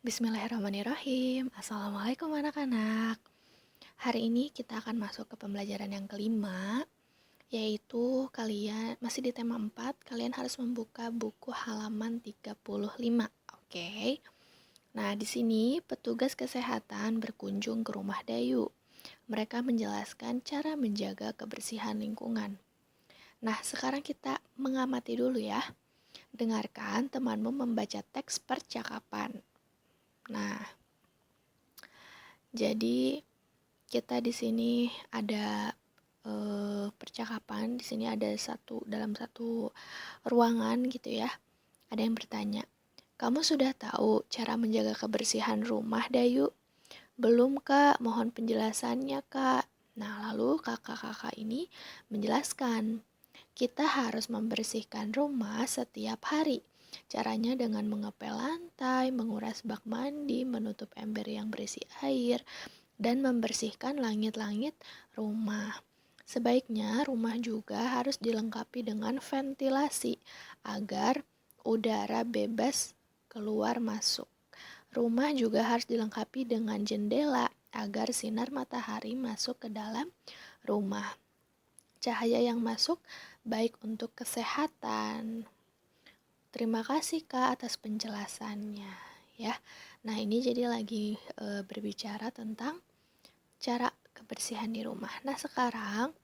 Bismillahirrahmanirrahim. Assalamualaikum anak-anak. Hari ini kita akan masuk ke pembelajaran yang kelima, yaitu kalian masih di tema 4, kalian harus membuka buku halaman 35. Oke. Nah, di sini petugas kesehatan berkunjung ke rumah Dayu. Mereka menjelaskan cara menjaga kebersihan lingkungan. Nah, sekarang kita mengamati dulu ya. Dengarkan temanmu membaca teks percakapan. Nah, jadi kita di sini ada percakapan. Di sini ada dalam satu ruangan gitu ya. Ada yang bertanya, "Kamu sudah tahu cara menjaga kebersihan rumah, Dayu?" "Belum, Kak. Mohon penjelasannya, Kak." Nah, lalu kakak-kakak ini menjelaskan, kita harus membersihkan rumah setiap hari. Caranya dengan mengepel lantai, menguras bak mandi, menutup ember yang berisi air, dan membersihkan langit-langit rumah. Sebaiknya rumah juga harus dilengkapi dengan ventilasi agar udara bebas keluar masuk. Rumah juga harus dilengkapi dengan jendela agar sinar matahari masuk ke dalam rumah. Cahaya yang masuk baik untuk kesehatan. Terima kasih Kak atas penjelasannya ya. Nah, ini jadi lagi berbicara tentang cara kebersihan di rumah. Nah, sekarang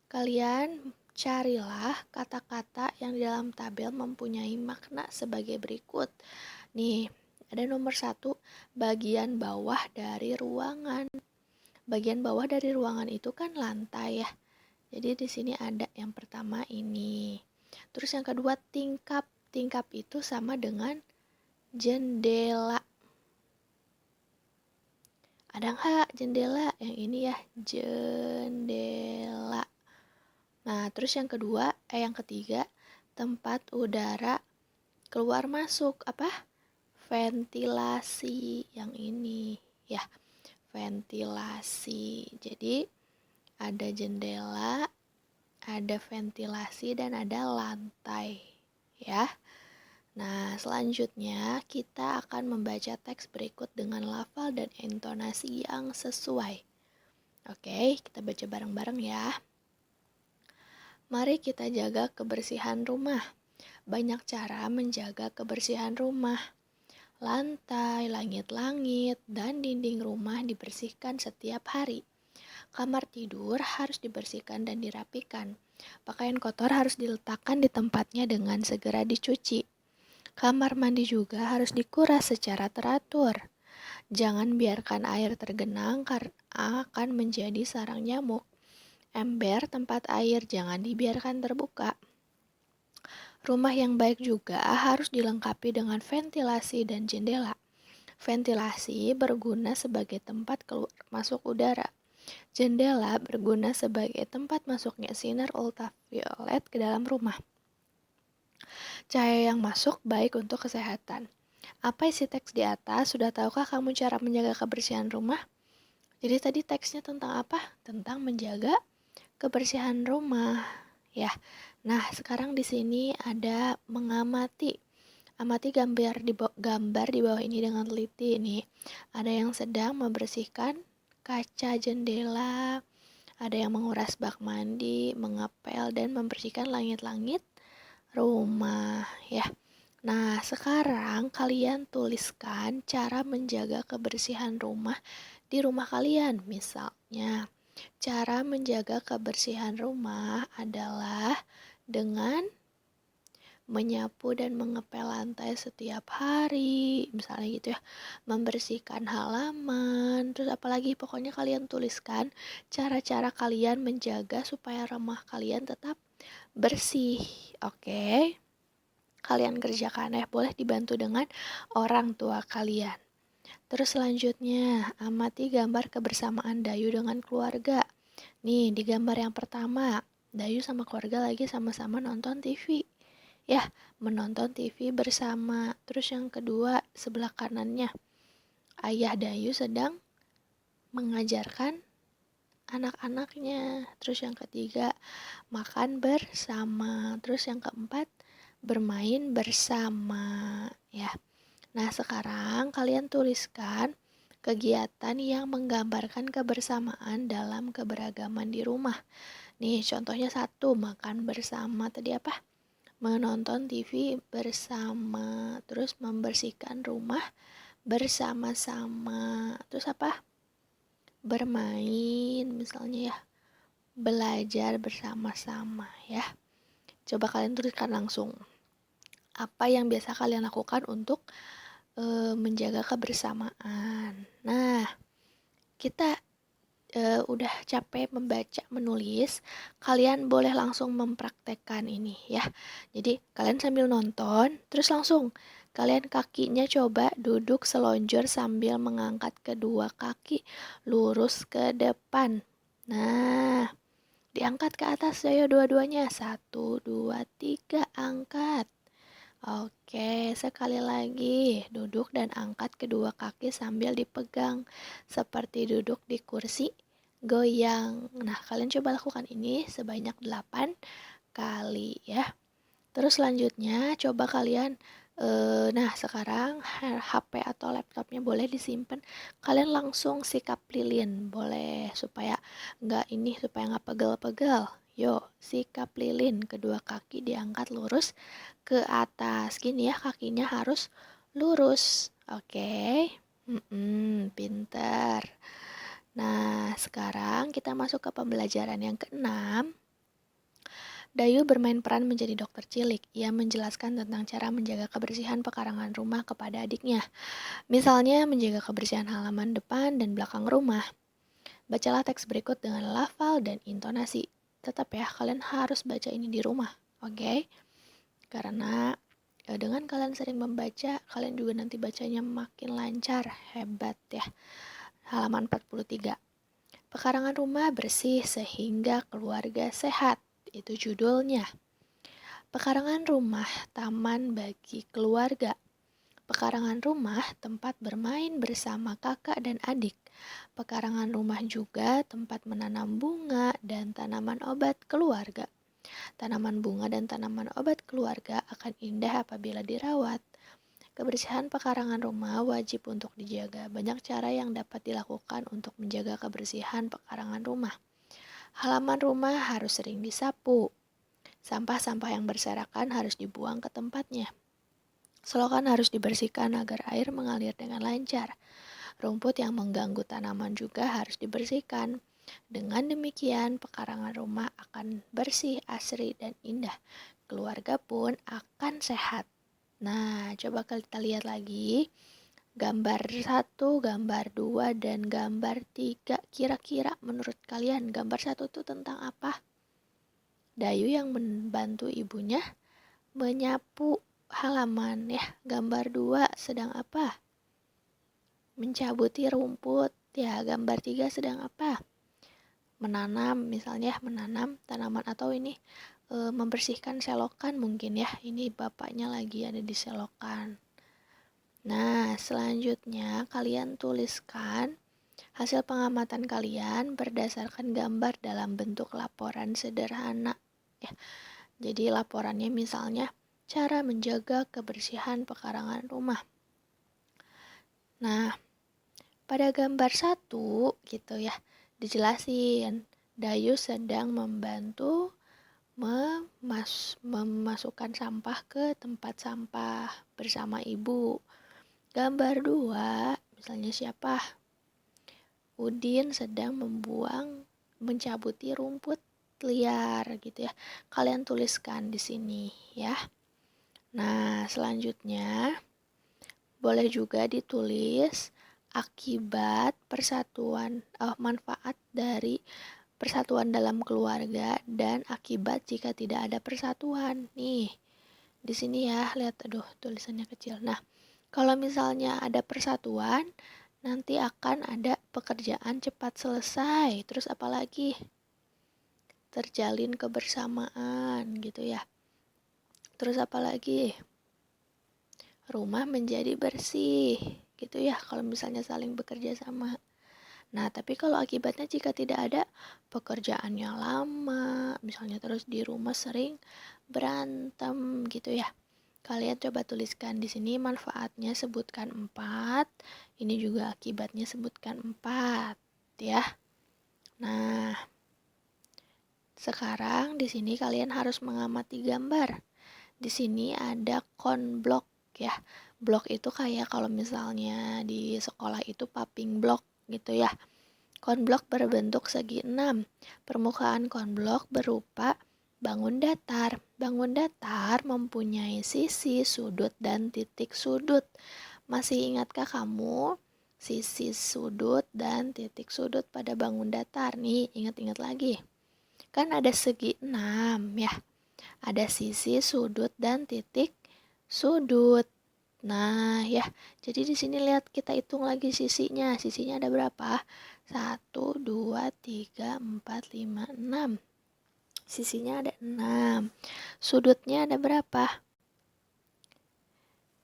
kalian carilah kata-kata yang di dalam tabel mempunyai makna sebagai berikut. Nih, ada nomor 1, bagian bawah dari ruangan. Bagian bawah dari ruangan itu kan lantai ya. Jadi di sini ada yang pertama ini. Terus yang kedua tingkap. Tingkap itu sama dengan jendela. Ada nggak jendela? Yang ini ya, jendela. Nah, terus yang ketiga, tempat udara keluar masuk, apa? Ventilasi. Yang ini ya, ventilasi. Jadi ada jendela, ada ventilasi, dan ada lantai ya. Nah, selanjutnya kita akan membaca teks berikut dengan lafal dan intonasi yang sesuai. Oke, kita baca bareng-bareng ya. Mari kita jaga kebersihan rumah. Banyak cara menjaga kebersihan rumah. Lantai, langit-langit, dan dinding rumah dibersihkan setiap hari. Kamar tidur harus dibersihkan dan dirapikan. Pakaian kotor harus diletakkan di tempatnya dengan segera dicuci. Kamar mandi juga harus dikuras secara teratur. Jangan biarkan air tergenang karena akan menjadi sarang nyamuk. Ember tempat air jangan dibiarkan terbuka. Rumah yang baik juga harus dilengkapi dengan ventilasi dan jendela. Ventilasi berguna sebagai tempat keluar masuk udara. Jendela berguna sebagai tempat masuknya sinar ultraviolet ke dalam rumah. Cahaya yang masuk baik untuk kesehatan. Apa isi teks di atas? Sudah tahukah kamu cara menjaga kebersihan rumah? Jadi tadi teksnya tentang apa? Tentang menjaga kebersihan rumah, ya. Nah, sekarang di sini ada mengamati. Amati gambar di bawah ini dengan teliti nih. Ada yang sedang membersihkan kaca jendela, ada yang menguras bak mandi, mengepel dan membersihkan langit-langit rumah, ya. Nah, sekarang kalian tuliskan cara menjaga kebersihan rumah di rumah kalian. Misalnya, cara menjaga kebersihan rumah adalah dengan menyapu dan mengepel lantai setiap hari, misalnya gitu ya, membersihkan halaman, terus apalagi pokoknya kalian tuliskan cara-cara kalian menjaga supaya rumah kalian tetap bersih, oke? Kalian kerjakan ya, boleh dibantu dengan orang tua kalian. Terus selanjutnya, amati gambar kebersamaan Dayu dengan keluarga. Nih, di gambar yang pertama, Dayu sama keluarga lagi sama-sama nonton TV. Ya, menonton TV bersama. Terus yang kedua, sebelah kanannya, ayah Dayu sedang mengajarkan anak-anaknya. Terus yang ketiga, makan bersama. Terus yang keempat, bermain bersama. Ya, Nah, sekarang kalian tuliskan kegiatan yang menggambarkan kebersamaan dalam keberagaman di rumah. Nih, contohnya satu, makan bersama. Tadi apa? Menonton TV bersama, terus membersihkan rumah bersama-sama. Terus apa? Bermain misalnya ya. Belajar bersama-sama ya. Coba kalian tuliskan langsung. Apa yang biasa kalian lakukan untuk menjaga kebersamaan. Nah, kita udah capek membaca, menulis, kalian boleh langsung mempraktekkan ini ya. Jadi kalian sambil nonton, terus langsung kalian kakinya coba duduk selonjor sambil mengangkat kedua kaki lurus ke depan. Nah, diangkat ke atas ayo dua-duanya. 1, 2, 3, angkat. Oke, sekali lagi duduk dan angkat kedua kaki sambil dipegang seperti duduk di kursi goyang. Nah, kalian coba lakukan ini sebanyak 8 kali ya. Terus selanjutnya coba kalian nah sekarang HP atau laptopnya boleh disimpan. Kalian langsung sikap lilin boleh supaya nggak pegel-pegel. Yuk, sikap lilin, kedua kaki diangkat lurus ke atas. Gini ya, kakinya harus lurus. Oke. Pinter. Nah, sekarang kita masuk ke pembelajaran yang keenam. Dayu bermain peran menjadi dokter cilik. Ia menjelaskan tentang cara menjaga kebersihan pekarangan rumah kepada adiknya. Misalnya menjaga kebersihan halaman depan dan belakang rumah. Bacalah teks berikut dengan lafal dan intonasi. Tetap ya, kalian harus baca ini di rumah. Oke? Karena dengan kalian sering membaca, kalian juga nanti bacanya makin lancar. Hebat ya. Halaman 43. Pekarangan rumah bersih sehingga keluarga sehat. Itu judulnya. Pekarangan rumah, taman bagi keluarga. Pekarangan rumah, tempat bermain bersama kakak dan adik. Pekarangan rumah juga tempat menanam bunga dan tanaman obat keluarga. Tanaman bunga dan tanaman obat keluarga akan indah apabila dirawat. Kebersihan pekarangan rumah wajib untuk dijaga. Banyak cara yang dapat dilakukan untuk menjaga kebersihan pekarangan rumah. Halaman rumah harus sering disapu. Sampah-sampah yang berserakan harus dibuang ke tempatnya. Selokan harus dibersihkan agar air mengalir dengan lancar. Rumput yang mengganggu tanaman juga harus dibersihkan. Dengan demikian, pekarangan rumah akan bersih, asri, dan indah. Keluarga pun akan sehat. Nah, coba kita lihat lagi. Gambar 1, gambar 2, dan gambar 3. Kira-kira menurut kalian gambar 1 itu tentang apa? Dayu yang membantu ibunya menyapu halaman ya. Gambar 2 sedang apa? Mencabuti rumput ya. Gambar 3 sedang apa? Menanam misalnya, menanam tanaman atau ini membersihkan selokan mungkin ya. Ini bapaknya lagi ada di selokan. Nah, selanjutnya kalian tuliskan hasil pengamatan kalian berdasarkan gambar dalam bentuk laporan sederhana ya. Jadi laporannya misalnya cara menjaga kebersihan pekarangan rumah. Nah, pada gambar 1 gitu ya, dijelasin Dayu sedang membantu memasukkan sampah ke tempat sampah bersama ibu. Gambar 2, misalnya siapa? Udin sedang mencabuti rumput liar gitu ya. Kalian tuliskan di sini ya. Nah, selanjutnya boleh juga ditulis akibat manfaat dari persatuan dalam keluarga dan akibat jika tidak ada persatuan. Nih, di sini ya, lihat aduh tulisannya kecil. Nah, kalau misalnya ada persatuan, nanti akan ada pekerjaan cepat selesai. Terus apalagi? Terjalin kebersamaan gitu ya. Terus apalagi? Rumah menjadi bersih gitu ya kalau misalnya saling bekerja sama. Nah, tapi kalau akibatnya jika tidak ada pekerjaannya lama, misalnya terus di rumah sering berantem gitu ya. Kalian coba tuliskan di sini manfaatnya, sebutkan 4. Ini juga akibatnya, sebutkan 4 ya. Nah, sekarang di sini kalian harus mengamati gambar. Di sini ada konblok ya. Blok itu kayak kalau misalnya di sekolah itu paping blok gitu ya. Konblok berbentuk segi 6. Permukaan konblok berupa bangun datar. Bangun datar mempunyai sisi, sudut, dan titik sudut. Masih ingatkah kamu sisi, sudut, dan titik sudut pada bangun datar? Nih, ingat-ingat lagi. Kan ada segi 6 ya. Ada sisi, sudut, dan titik sudut. Nah, ya. Jadi di sini lihat, kita hitung lagi sisinya. Sisinya ada berapa? 1, 2, 3, 4, 5, 6. Sisinya ada 6. Sudutnya ada berapa?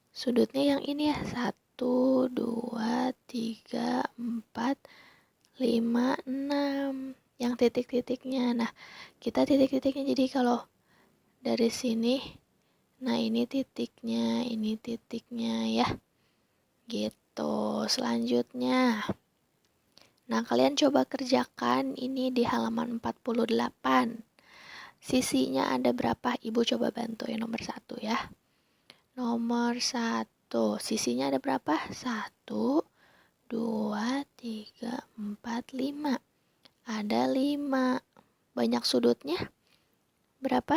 Sudutnya yang ini ya. 1, 2, 3, 4, 5, 6. Yang titik-titiknya. Nah, kita titik-titiknya. Jadi kalau dari sini, nah ini titiknya ya. Gitu. Selanjutnya. Nah, kalian coba kerjakan ini di halaman 48. Sisinya ada berapa? Ibu coba bantu ya, nomor 1 ya. Nomor 1. Sisinya ada berapa? 1, 2, 3, 4, 5. Ada 5. Banyak sudutnya berapa?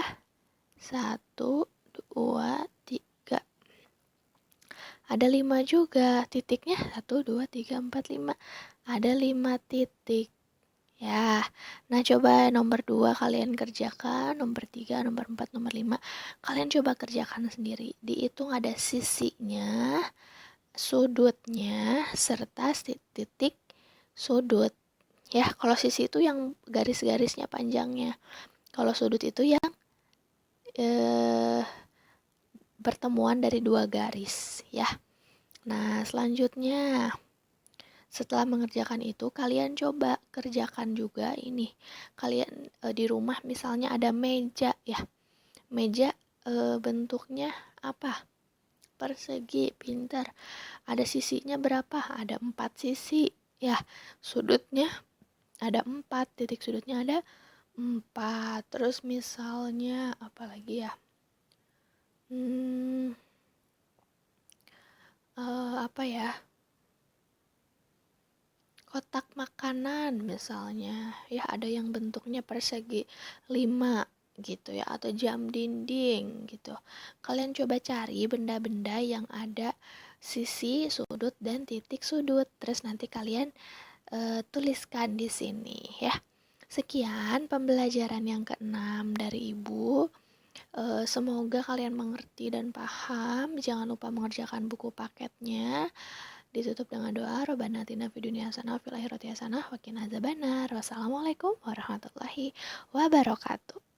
1, 2, 3. Ada 5 juga. Titiknya 1, 2, 3, 4, 5. Ada 5 titik. Ya, nah coba nomor 2 kalian kerjakan, nomor 3, nomor 4, nomor 5. Kalian coba kerjakan sendiri. Dihitung ada sisinya, sudutnya, serta titik sudut. Ya, kalau sisi itu yang garis-garisnya panjangnya. Kalau sudut itu yang pertemuan dari 2 garis ya. Nah, selanjutnya setelah mengerjakan itu, kalian coba kerjakan juga ini. Kalian di rumah misalnya ada meja ya. Meja bentuknya apa? Persegi, pintar. Ada sisinya berapa? Ada 4 sisi ya. Sudutnya ada 4, titik sudutnya ada 4. Terus misalnya apa lagi ya? Apa ya? Kotak makanan misalnya ya, ada yang bentuknya persegi 5 gitu ya, atau jam dinding gitu. Kalian coba cari benda-benda yang ada sisi, sudut, dan titik sudut, terus nanti kalian tuliskan di sini ya. Sekian pembelajaran yang ke-6 dari Ibu. Semoga kalian mengerti dan paham. Jangan lupa mengerjakan buku paketnya. Ditutup dengan doa, Rabbana atina fid dunya hasanah wa fil akhirati hasanah wa qina adzabannar. Wassalamualaikum warahmatullahi wabarakatuh.